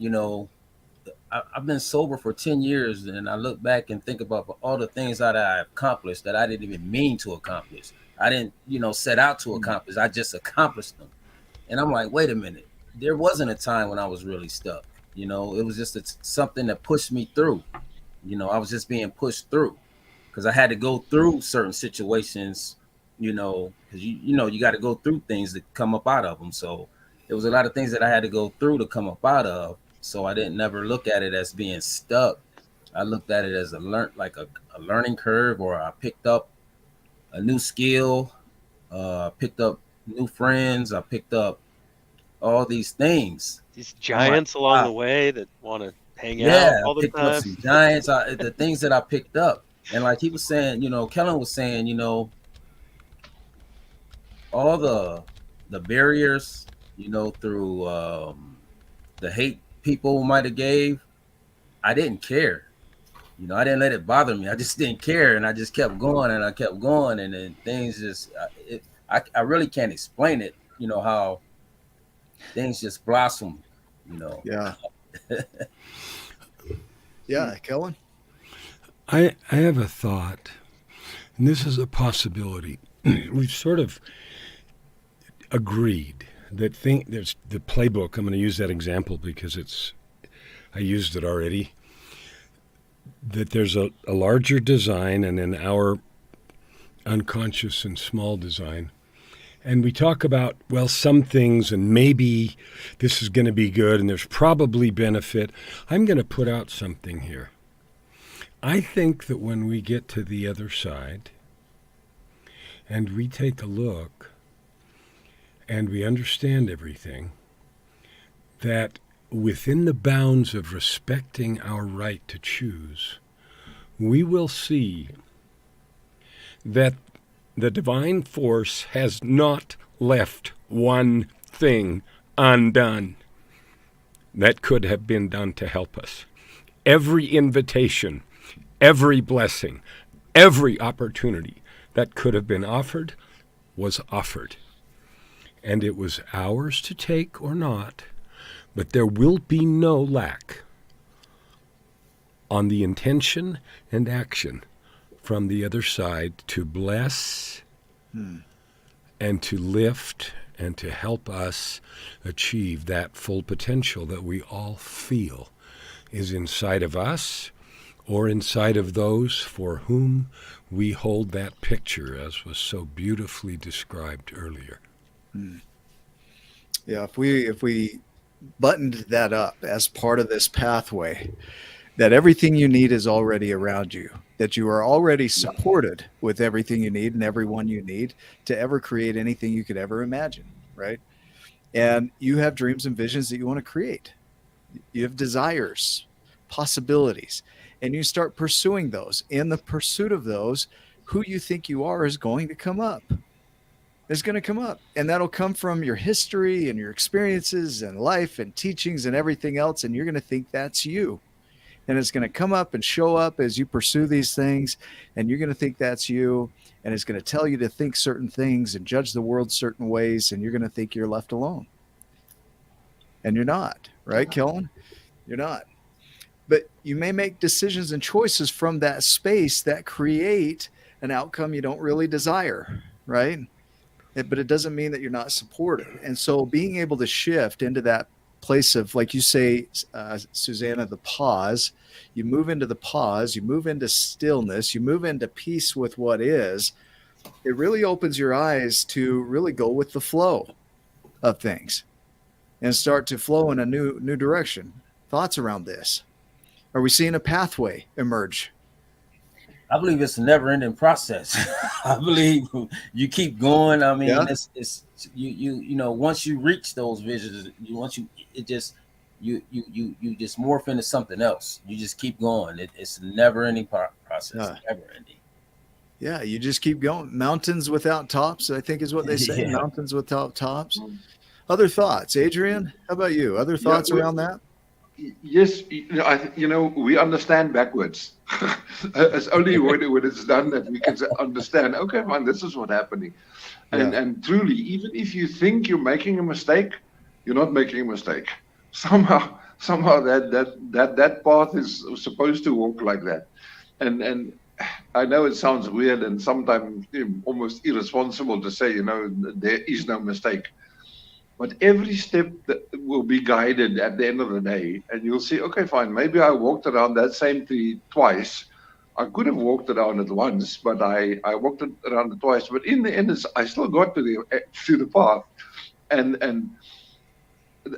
I've been sober for 10 years and I look back and think about all the things that I accomplished that I didn't even mean to accomplish. I didn't, set out to accomplish. I just accomplished them. And I'm like, wait a minute. There wasn't a time when I was really stuck. It was just something that pushed me through. I was just being pushed through because I had to go through certain situations, because you got to go through things to come up out of them. So there was a lot of things that I had to go through to come up out of. So I didn't never look at it as being stuck. I looked at it as a learning curve, or I picked up a new skill, picked up new friends. I picked up all these things. These giants along the way that want to hang out all the time. Up some giants. The things that I picked up, and like he was saying, Kellen was saying, all the barriers, through the hate people might have gave, I didn't care. I didn't let it bother me. I just didn't care, and I just kept going, and I kept going, and then things just I really can't explain it, how things just blossom, Yeah. Yeah, Kellen? I have a thought, and this is a possibility. We've sort of agreed that there's the playbook. I'm going to use that example because I used it already. That there's a larger design and then our unconscious and small design. And we talk about, well, some things and maybe this is going to be good and there's probably benefit. I'm going to put out something here. I think that when we get to the other side and we take a look and we understand everything, that within the bounds of respecting our right to choose, we will see that the divine force has not left one thing undone that could have been done to help us. Every invitation, every blessing, every opportunity that could have been offered was offered. And it was ours to take or not, but there will be no lack on the intention and action from the other side to bless and to lift and to help us achieve that full potential that we all feel is inside of us or inside of those for whom we hold that picture, as was so beautifully described earlier. Yeah, if we buttoned that up as part of this pathway, that everything you need is already around you, that you are already supported with everything you need and everyone you need to ever create anything you could ever imagine, right? And you have dreams and visions that you want to create. You have desires, possibilities, and you start pursuing those. In the pursuit of those, who you think you are is going to come up. It's going to come up, and that'll come from your history and your experiences and life and teachings and everything else. And you're going to think that's you, and it's going to come up and show up as you pursue these things. And you're going to think that's you, and it's going to tell you to think certain things and judge the world certain ways. And you're going to think you're left alone, and you're not, right, Kellen? You're not. But you may make decisions and choices from that space that create an outcome you don't really desire, right? But it doesn't mean that you're not supported. And so being able to shift into that place of, like you say, Susanna, the pause, you move into the pause, you move into stillness, you move into peace with what is, it really opens your eyes to really go with the flow of things and start to flow in a new direction. Thoughts around this? Are we seeing a pathway emerge? I believe it's a never-ending process. I believe you keep going. I mean, Yeah. it's you know, once you reach those visions, you just morph into something else. You just keep going. It's a never-ending process. Yeah. Never-ending. Yeah, you just keep going. Mountains without tops, I think is what they say. Yeah. Mountains without tops. Other thoughts, Adrian? How about you? Other thoughts around that? Yes, we understand backwards. It's only when it's done that we can understand, okay, fine, this is what's happening. And truly, even if you think you're making a mistake, you're not making a mistake. Somehow that path is supposed to walk like that. And I know it sounds weird and sometimes almost irresponsible to say, there is no mistake. But every step that will be guided at the end of the day, and you'll see, okay, fine, maybe I walked around that same tree twice. I could have walked around it once, but I walked around it twice. But in the end, I still got to the path. And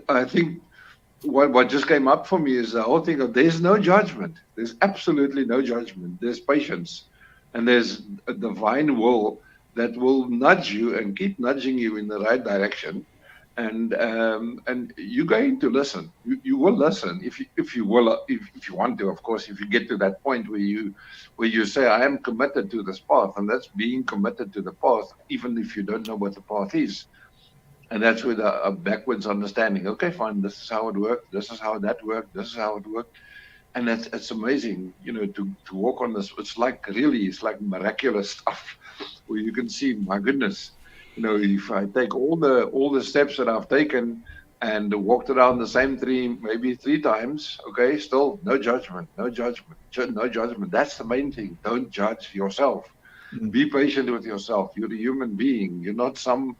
I think what just came up for me is the whole thing of there's no judgment. There's absolutely no judgment. There's patience. And there's a divine will that will nudge you and keep nudging you in the right direction. And you're going to listen. You will listen if you want to. Of course, if you get to that point where you say, I am committed to this path, and that's being committed to the path, even if you don't know what the path is. And that's with a backwards understanding. Okay, fine. This is how it worked. This is how that worked. This is how it worked. And it's amazing, to walk on this. It's like miraculous stuff where you can see, my goodness. If I take all the steps that I've taken and walked around the same tree maybe 3 times, okay, still no judgment. That's the main thing. Don't judge yourself. Mm-hmm. Be patient with yourself. You're a human being. You're not some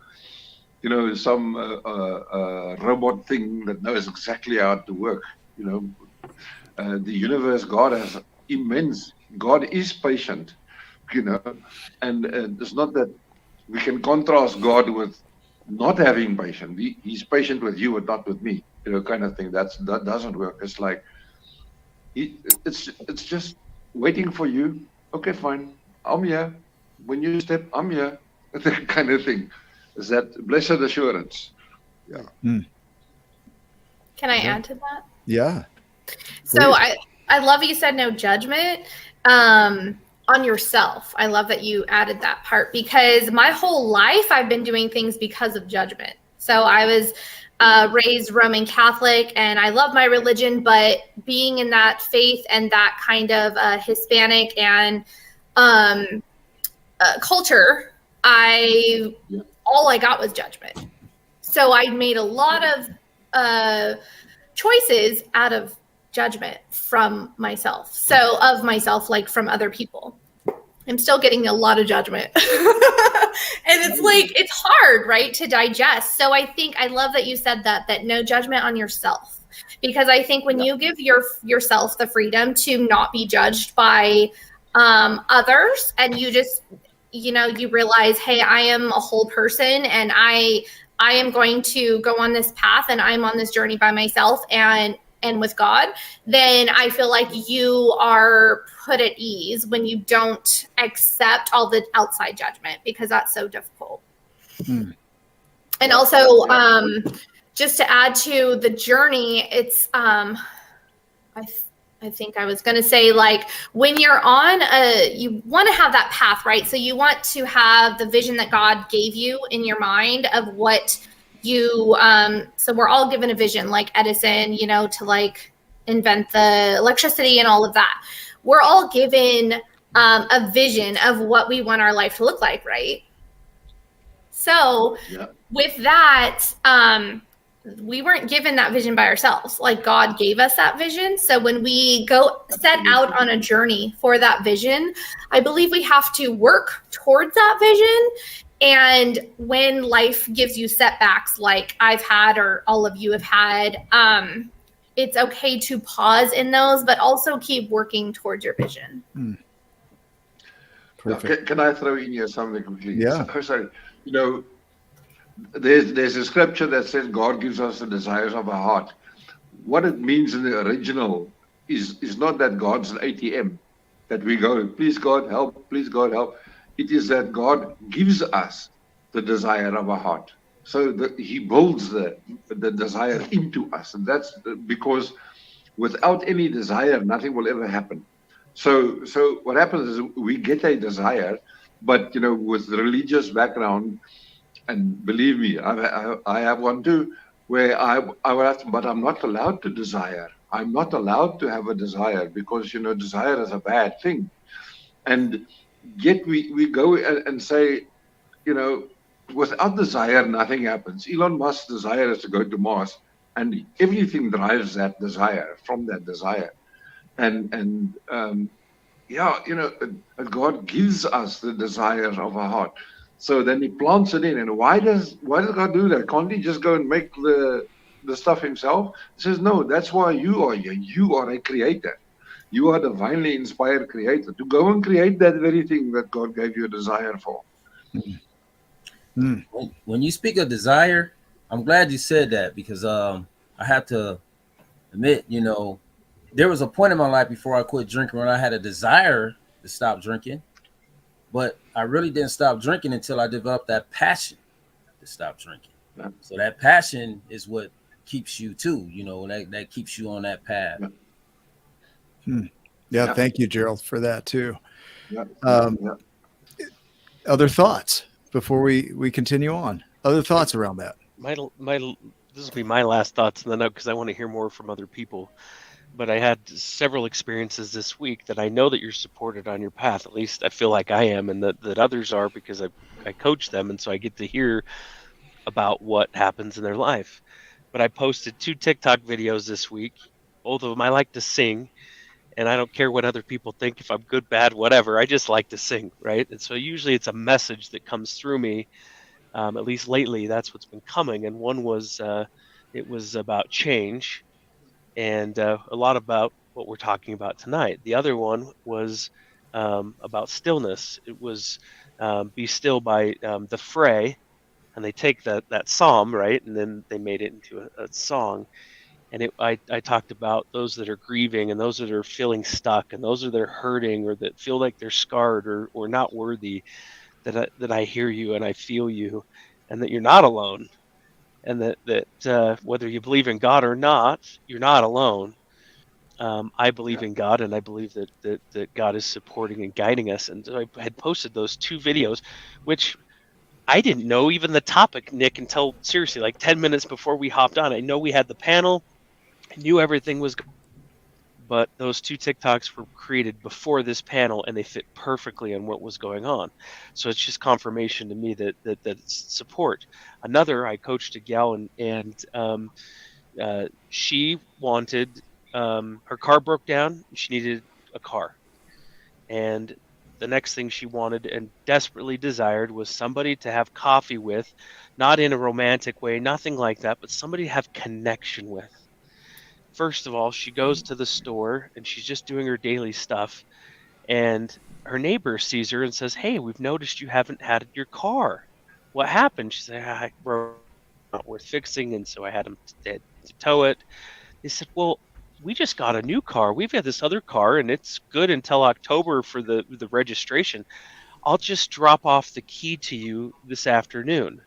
robot thing that knows exactly how to work. The universe, God is patient, and it's not that we can contrast God with not having patience. He's patient with you, but not with me. Kind of thing. That doesn't work. It's like it's just waiting for you. Okay, fine. I'm here. When you step, I'm here. That kind of thing. Is that blessed assurance? Yeah. Can I add to that? Yeah. So I love you said no judgment. On yourself. I love that you added that part, because my whole life I've been doing things because of judgment. So I was raised Roman Catholic, and I love my religion, but being in that faith and that kind of Hispanic and culture, all I got was judgment. So I made a lot of choices out of judgment from myself. So of myself, like from other people. I'm still getting a lot of judgment. And it's hard, right, to digest. So I think I love that you said that no judgment on yourself, because I think when you give yourself the freedom to not be judged by others, and you just, you realize, hey, I am a whole person, and I am going to go on this path, and I'm on this journey by myself and with God, then I feel like you are put at ease when you don't accept all the outside judgment, because that's so difficult. And also, just to add to the journey, it's I think I was going to say, like, when you're on you want to have that path, right? So you want to have the vision that God gave you in your mind of what you, so we're all given a vision, like Edison, to like invent the electricity and all of that. We're all given a vision of what we want our life to look like, right? So with that, we weren't given that vision by ourselves. Like, God gave us that vision. So when we go set out on a journey for that vision, I believe we have to work towards that vision. And when life gives you setbacks like I've had, or all of you have had, it's okay to pause in those, but also keep working towards your vision. Perfect. Can I throw in here something completely? Yeah. Sorry. There's a scripture that says God gives us the desires of our heart. What it means in the original is not that God's an ATM, that we go, please God help, please God help. It is that God gives us the desire of our heart. So he builds the desire into us. And that's because without any desire, nothing will ever happen. So what happens is we get a desire, but with religious background, and believe me, I have one too, where I would have to, but I'm not allowed to desire. I'm not allowed to have a desire, because desire is a bad thing. And yet we go and say, without desire, nothing happens. Elon Musk's desire is to go to Mars, and everything drives that desire from that desire. And God gives us the desires of our heart. So then he plants it in. And why does God do that? Can't he just go and make the stuff himself? He says, no, that's why you are here. You are a creator. You are a divinely inspired creator, to go and create that very thing that God gave you a desire for. When you speak of desire, I'm glad you said that, because I have to admit, there was a point in my life before I quit drinking when I had a desire to stop drinking, but I really didn't stop drinking until I developed that passion to stop drinking. Yeah. So that passion is what keeps you too, that keeps you on that path. Yeah. Thank you, Gerald, for that too. Yeah. Other thoughts before we continue on? Other thoughts around that? This will be my last thoughts, and then because I want to hear more from other people. But I had several experiences this week that I know that you're supported on your path. At least I feel like I am, and that others are, because I coach them, and so I get to hear about what happens in their life. But I posted 2 TikTok videos this week. Both of them I like to sing, and I don't care what other people think, if I'm good, bad, whatever. I just like to sing, right? And so usually it's a message that comes through me. At least lately, that's what's been coming. And one was it was about change, and a lot about what we're talking about tonight. The other one was about stillness. It was Be Still by The Fray, and they take that psalm, right, and then they made it into a song. And I talked about those that are grieving, and those that are feeling stuck, and those that are hurting, or that feel like they're scarred or not worthy, that I hear you and I feel you, and that you're not alone. And that whether you believe in God or not, you're not alone. I believe in God, and I believe that God is supporting and guiding us. And so I had posted those 2 videos, which I didn't know even the topic, Nick, until seriously like 10 minutes before we hopped on. I know we had the panel. I knew everything was good, but those 2 TikToks were created before this panel, and they fit perfectly on what was going on. So it's just confirmation to me that it's support. Another, I coached a gal, and she wanted, her car broke down. She needed a car. And the next thing she wanted and desperately desired was somebody to have coffee with, not in a romantic way, nothing like that, but somebody to have connection with. First of all, she goes to the store, and she's just doing her daily stuff, And her neighbor sees her and says, "Hey, we've noticed you haven't had your car. What happened?" She said, "I broke, not worth fixing, and so I had him to tow it." They said, "Well, we just got a new car. We've had this other car, and it's good until October for the registration. I'll just drop off the key to you this afternoon."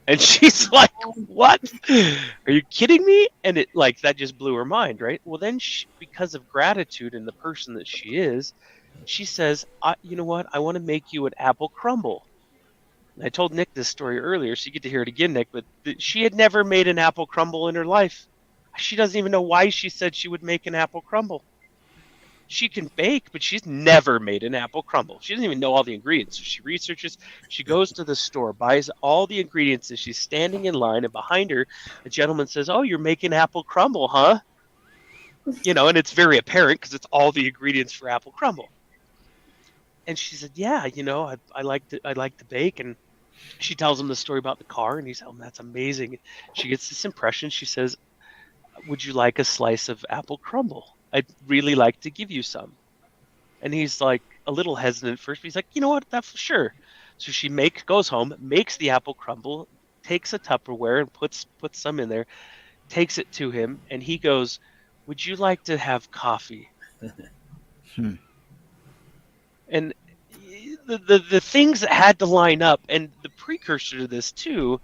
And she's like, "What? Are you kidding me?" And it like that just blew her mind, right? Well, then because of gratitude and the person that she is, she says, "You know what? I want to make you an apple crumble." And I told Nick this story earlier, so you get to hear it again, Nick. But she had never made an apple crumble in her life. She doesn't even know why she said she would make an apple crumble. She can bake, but she's never made an apple crumble. She doesn't even know all the ingredients. So she researches, she goes to the store, buys all the ingredients, and she's standing in line, and behind her, a gentleman says, "Oh, you're making apple crumble, huh?" You know, and it's very apparent because it's all the ingredients for apple crumble. And she said, "Yeah, you know, I like to bake." And she tells him the story about the car, and he's, "Oh, that's amazing." She gets this impression. She says, "Would you like a slice of apple crumble? I'd really like to give you some." And he's like a little hesitant first, but he's like, "You know what? That's sure." So she goes home, makes the apple crumble, takes a Tupperware and puts some in there, takes it to him, and he goes, "Would you like to have coffee?" And the things that had to line up, and the precursor to this too,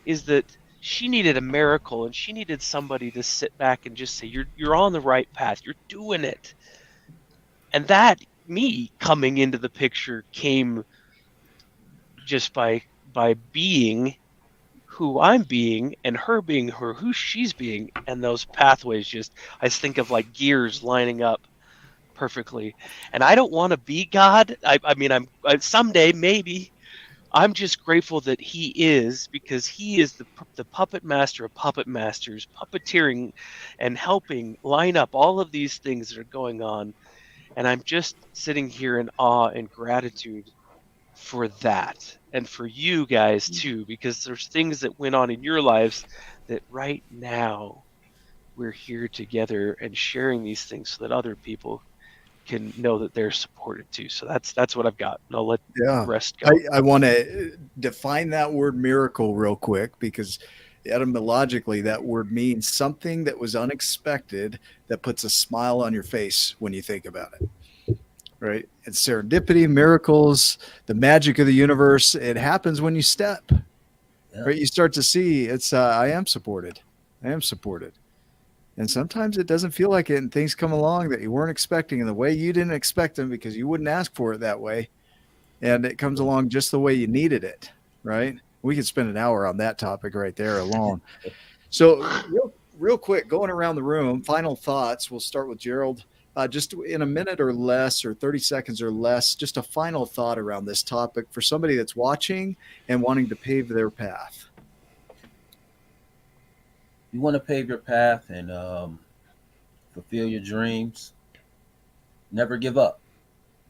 is that she needed a miracle, and she needed somebody to sit back and just say, you're on the right path, you're doing it. And that, me coming into the picture, came just by being who I'm being, and her being who she's being, and those pathways just, I think of like gears lining up perfectly. And I don't want to be God. I mean, I'm someday maybe. I'm just grateful that he is, because he is the puppet master of puppet masters, puppeteering and helping line up all of these things that are going on. And I'm just sitting here in awe and gratitude for that, and for you guys too, because there's things that went on in your lives that right now we're here together and sharing these things so that other people can know that they're supported too. So that's what I've got. And I'll let the rest go. I want to define that word miracle real quick, because etymologically that word means something that was unexpected that puts a smile on your face when you think about it. Right? It's serendipity, miracles, the magic of the universe. It happens when you step. Yeah. Right? You start to see it's I am supported. I am supported. And sometimes it doesn't feel like it, and things come along that you weren't expecting in the way you didn't expect them, because you wouldn't ask for it that way. And it comes along just the way you needed it, right? We could spend an hour on that topic right there alone. So real quick, going around the room, final thoughts. We'll start with Gerald. Just in a minute or less, or 30 seconds or less, just a final thought around this topic for somebody that's watching and wanting to pave their path. You want to pave your path and fulfill your dreams. Never give up.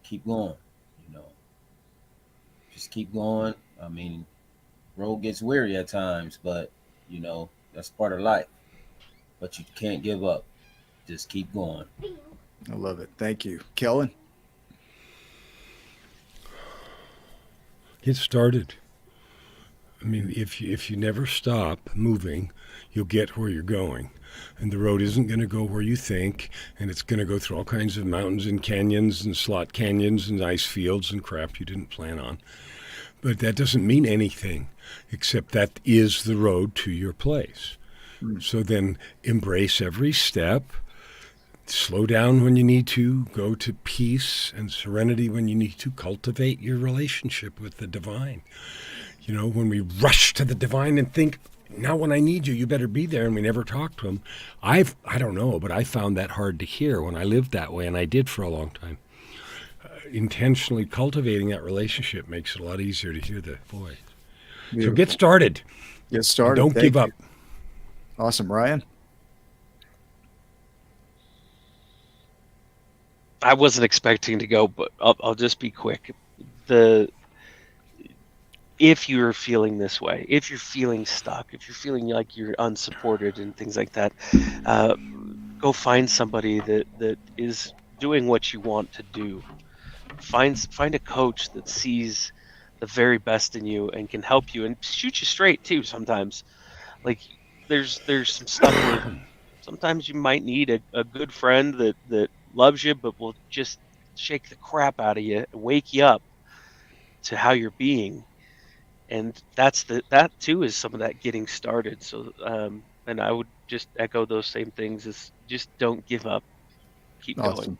Keep going. You know, just keep going. I mean, road gets weary at times, but you know that's part of life. But you can't give up. Just keep going. I love it. Thank you, Kellen. Get started. I mean, if you never stop moving, you'll get where you're going. And the road isn't going to go where you think, and it's going to go through all kinds of mountains and canyons and slot canyons and ice fields and crap you didn't plan on. But that doesn't mean anything, except that is the road to your place. So then embrace every step. Slow down when you need to. Go to peace and serenity when you need to. Cultivate your relationship with the divine. You know, when we rush to the divine and think, now when I need you, you better be there, and we never talk to him. I don't know, but I found that hard to hear when I lived that way, and I did for a long time. Intentionally cultivating that relationship makes it a lot easier to hear the voice. Beautiful. So get started. Get started. Don't give up. Awesome. Ryan? I wasn't expecting to go, but I'll just be quick. If you're feeling this way, if you're feeling stuck, if you're feeling like you're unsupported and things like that, go find somebody that is doing what you want to do. Find a coach that sees the very best in you and can help you and shoot you straight too sometimes. Like there's some stuff where sometimes you might need a good friend that loves you but will just shake the crap out of you and wake you up to how you're being. And that too is some of that getting started. So and I would just echo those same things, is just don't give up. Keep Awesome. going.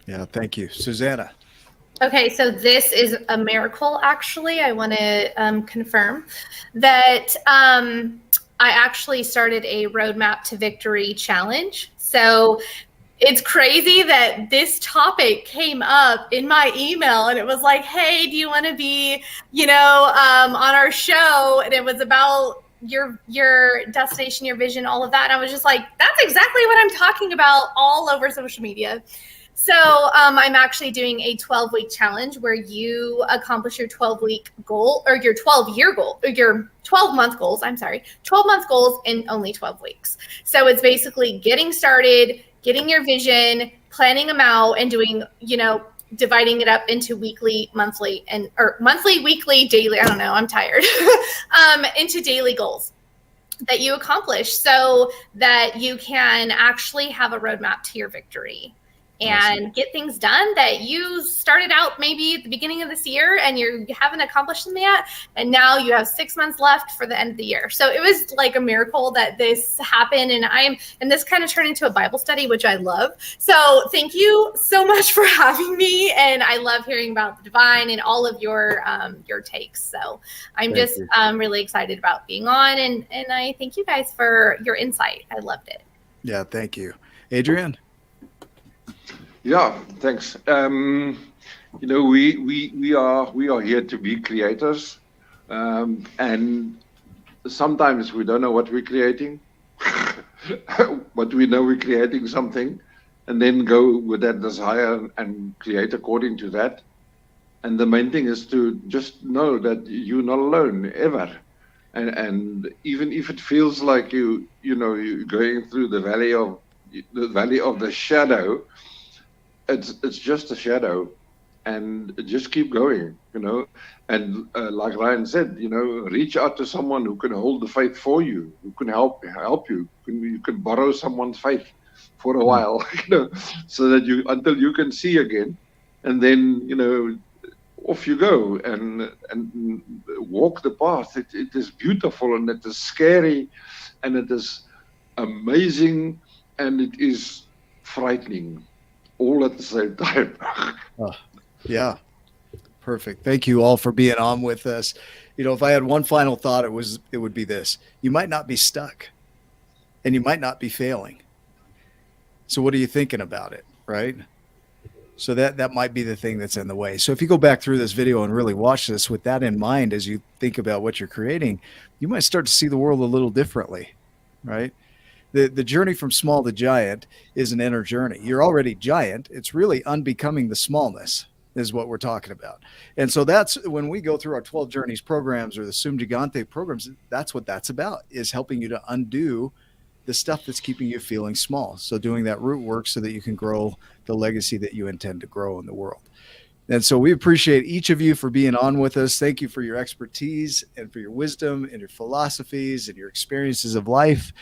Yeah, thank you. Susanna. Okay, so this is a miracle, actually. I want to confirm that I actually started a Roadmap to Victory challenge. So it's crazy that this topic came up in my email, and it was like, hey, do you want to be, on our show? And it was about your destination, your vision, all of that. And I was just like, that's exactly what I'm talking about all over social media. So I'm actually doing a 12-week challenge where you accomplish your 12-week goal, or your 12-year goal, or your 12-month goals. 12-month goals in only 12 weeks. So it's basically getting started, getting your vision, planning them out, and doing, dividing it up into weekly, monthly, or monthly, weekly, daily. I don't know. I'm tired. Into daily goals that you accomplish, so that you can actually have a roadmap to your victory. And get things done that you started out maybe at the beginning of this year and you haven't accomplished them yet. And now you have 6 months left for the end of the year. So it was like a miracle that this happened. And this kind of turned into a Bible study, which I love. So thank you so much for having me. And I love hearing about the divine and all of your takes. So I'm really excited about being on. And I thank you guys for your insight. I loved it. Yeah, thank you. Adrian? Yeah, thanks. We are here to be creators, and sometimes we don't know what we're creating, but we know we're creating something, and then go with that desire and create according to that. And the main thing is to just know that you're not alone ever, and even if it feels like you're going through the valley of the shadow. It's just a shadow, and just keep going, and like Ryan said, reach out to someone who can hold the faith for you, who can help you. You can borrow someone's faith for a while, so that until you can see again, and then off you go and walk the path. It is beautiful, and it is scary, and it is amazing, and it is frightening, all at the same time. Yeah, perfect. Thank you all for being on with us. If I had one final thought, it would be this: you might not be stuck, and you might not be failing. So what are you thinking about it, right? So that might be the thing that's in the way. So if you go back through this video and really watch this with that in mind as you think about what you're creating, you might start to see the world a little differently, right? The journey from small to giant is an inner journey. You're already giant. It's really unbecoming the smallness is what we're talking about. And so that's when we go through our 12 Journeys programs or the Sum Gigante programs, that's what that's about, is helping you to undo the stuff that's keeping you feeling small. So doing that root work so that you can grow the legacy that you intend to grow in the world. And so we appreciate each of you for being on with us. Thank you for your expertise and for your wisdom and your philosophies and your experiences of life.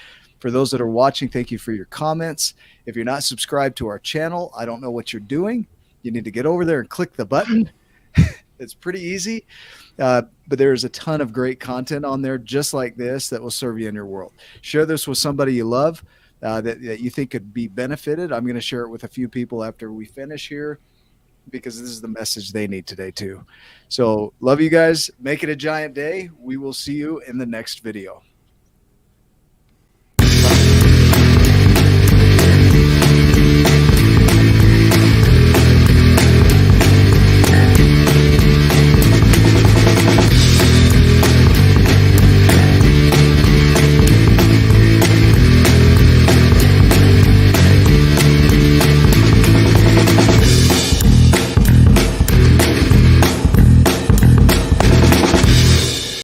For those that are watching, thank you for your comments. If you're not subscribed to our channel, I don't know what you're doing. You need to get over there and click the button. It's pretty easy, but there's a ton of great content on there just like this that will serve you in your world. Share this with somebody you love that you think could be benefited. I'm going to share it with a few people after we finish here, because this is the message they need today too. So love you guys. Make it a giant day. We will see you in the next video.